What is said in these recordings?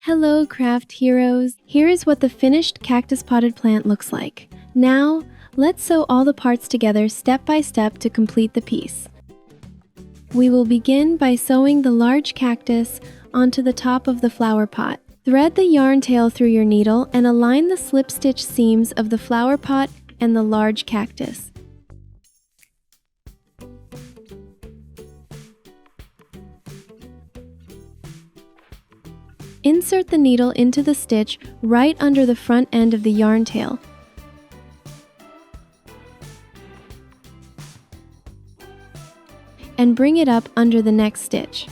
Hello, craft heroes! Here is what the finished cactus potted plant looks like. Now, let's sew all the parts together step by step to complete the piece. We will begin by sewing the large cactus onto the top of the flower pot. Thread the yarn tail through your needle and align the slip stitch seams of the flower pot and the large cactus. Insert the needle into the stitch right under the front end of the yarn tail. And bring it up under the next stitch.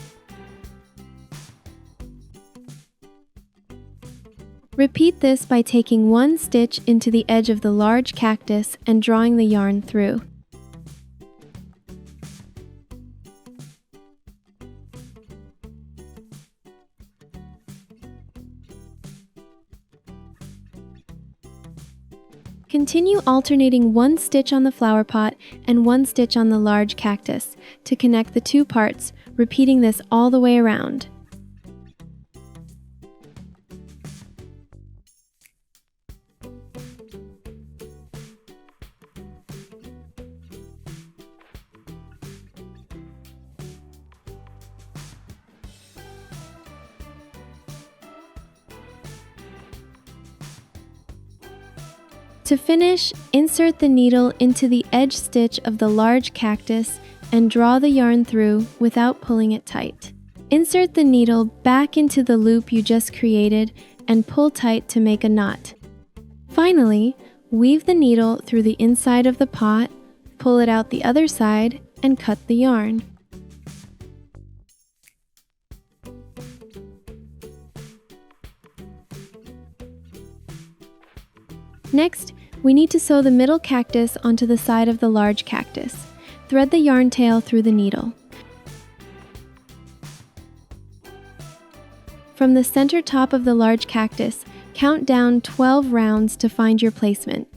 Repeat this by taking one stitch into the edge of the large cactus and drawing the yarn through. Continue alternating one stitch on the flower pot and one stitch on the large cactus to connect the two parts, repeating this all the way around. To finish, insert the needle into the edge stitch of the large cactus and draw the yarn through without pulling it tight. Insert the needle back into the loop you just created and pull tight to make a knot. Finally, weave the needle through the inside of the pot, pull it out the other side, and cut the yarn. Next, we need to sew the middle cactus onto the side of the large cactus. Thread the yarn tail through the needle. From the center top of the large cactus, count down 12 rounds to find your placement.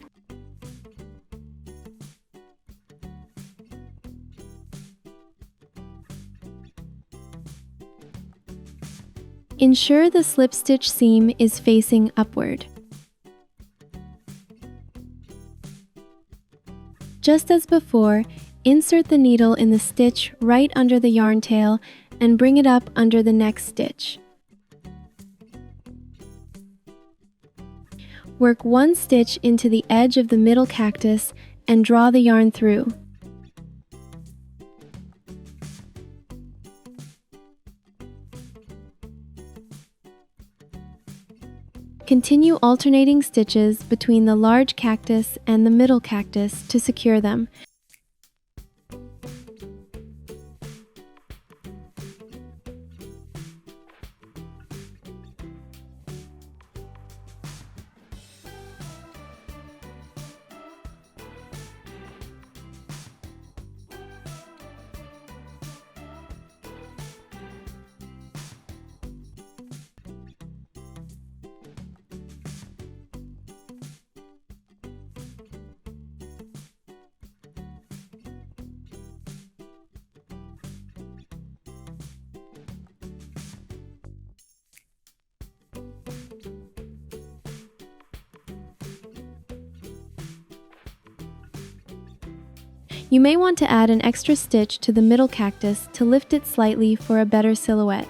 Ensure the slip stitch seam is facing upward. Just as before, insert the needle in the stitch right under the yarn tail and bring it up under the next stitch. Work one stitch into the edge of the middle cactus and draw the yarn through. Continue alternating stitches between the large cactus and the middle cactus to secure them. You may want to add an extra stitch to the middle cactus to lift it slightly for a better silhouette.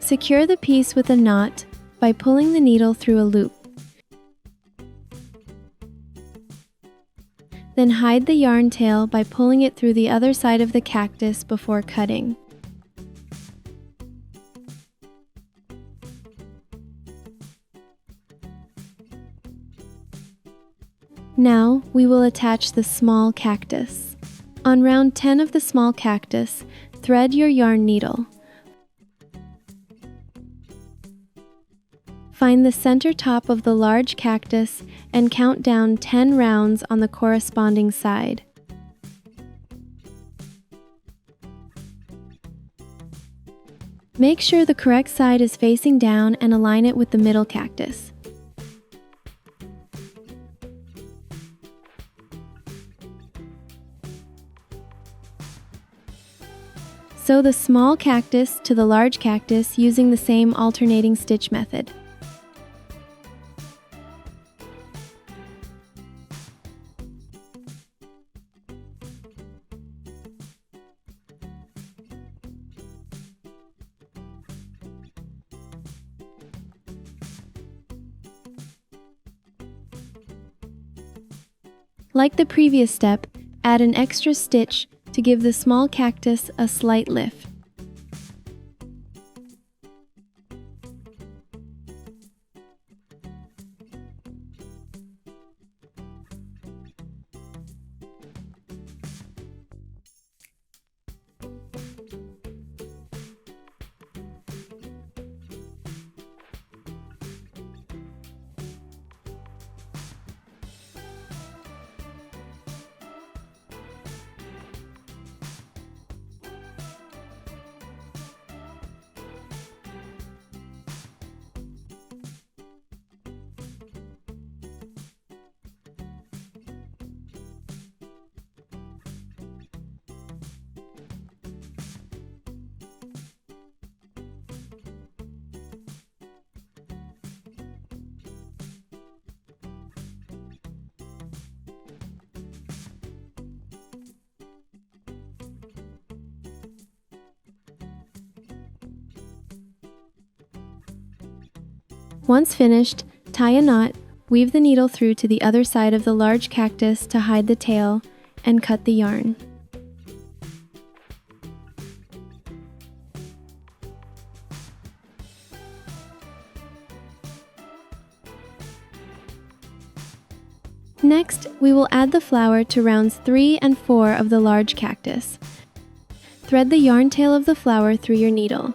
Secure the piece with a knot by pulling the needle through a loop. Then hide the yarn tail by pulling it through the other side of the cactus before cutting. Now we will attach the small cactus. On round 10 of the small cactus, thread your yarn needle. Find the center top of the large cactus and count down 10 rounds on the corresponding side. Make sure the correct side is facing down and align it with the middle cactus. Sew the small cactus to the large cactus using the same alternating stitch method. Like the previous step, add an extra stitch to give the small cactus a slight lift. Once finished, tie a knot, weave the needle through to the other side of the large cactus to hide the tail, and cut the yarn. Next, we will add the flower to rounds 3 and 4 of the large cactus. Thread the yarn tail of the flower through your needle.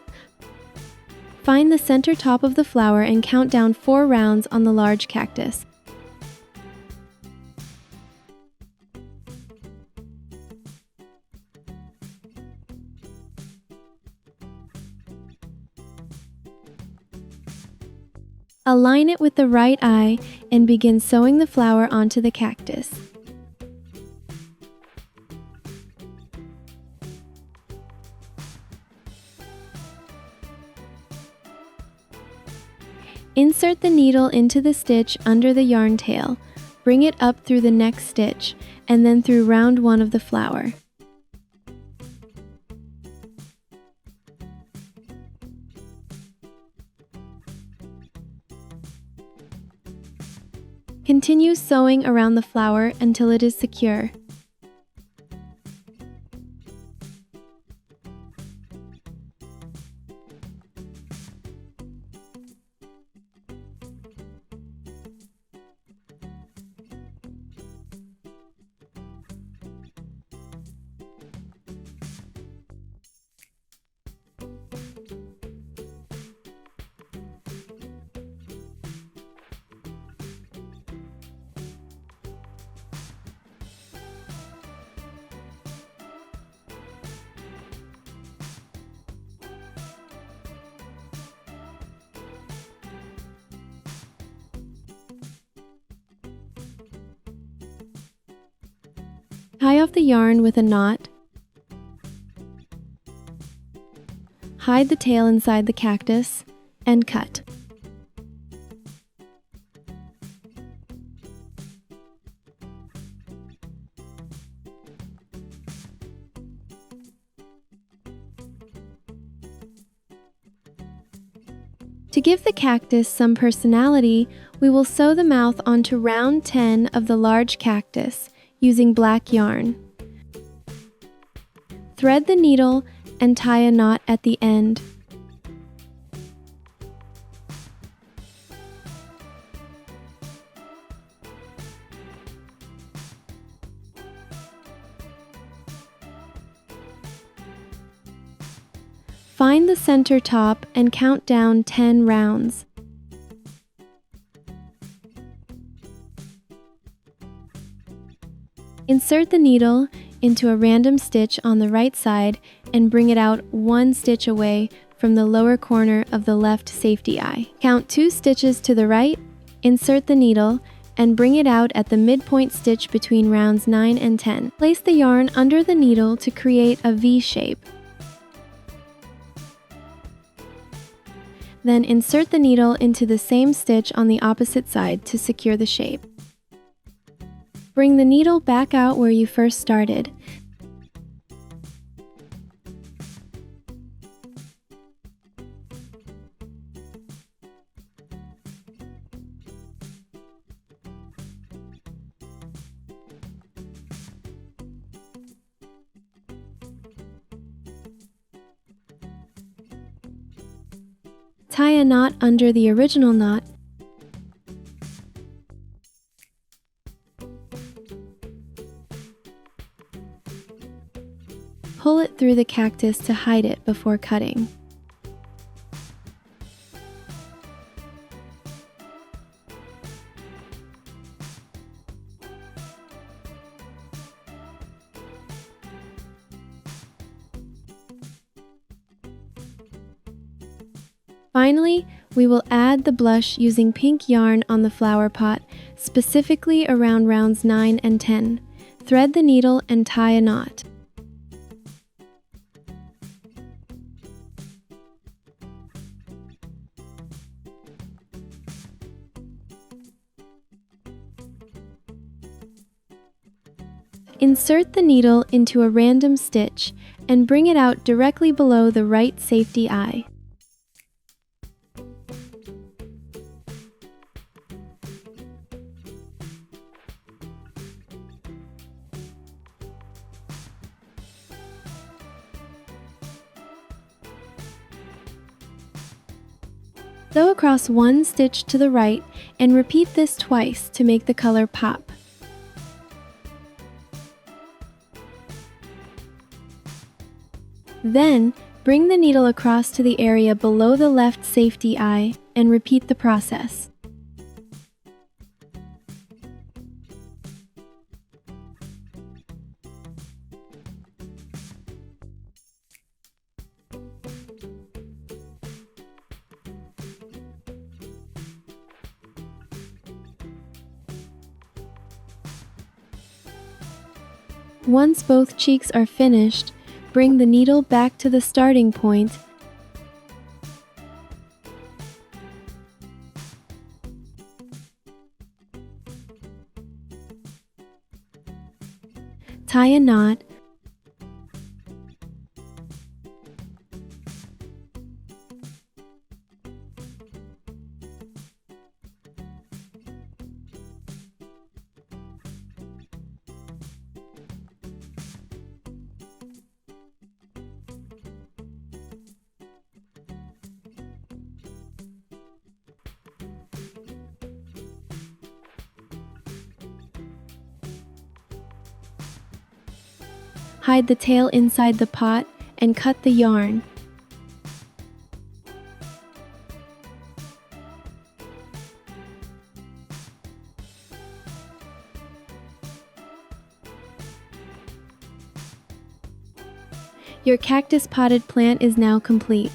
Find the center top of the flower and count down 4 rounds on the large cactus. Align it with the right eye and begin sewing the flower onto the cactus. Insert the needle into the stitch under the yarn tail, bring it up through the next stitch, and then through round 1 of the flower. Continue sewing around the flower until it is secure. Tie off the yarn with a knot. Hide the tail inside the cactus and cut. To give the cactus some personality, we will sew the mouth onto round 10 of the large cactus using black yarn. Thread the needle and tie a knot at the end. Find the center top and count down 10 rounds. Insert the needle into a random stitch on the right side and bring it out 1 stitch away from the lower corner of the left safety eye. Count 2 stitches to the right, insert the needle, and bring it out at the midpoint stitch between rounds 9 and 10. Place the yarn under the needle to create a V shape. Then insert the needle into the same stitch on the opposite side to secure the shape. Bring the needle back out where you first started. Tie a knot under the original knot. Pull it through the cactus to hide it before cutting. Finally, we will add the blush using pink yarn on the flower pot, specifically around rounds 9 and 10. Thread the needle and tie a knot. Insert the needle into a random stitch and bring it out directly below the right safety eye. Sew across 1 stitch to the right and repeat this twice to make the color pop. Then, bring the needle across to the area below the left safety eye and repeat the process. Once both cheeks are finished, bring the needle back to the starting point . Tie a knot . Hide the tail inside the pot and cut the yarn. Your cactus potted plant is now complete.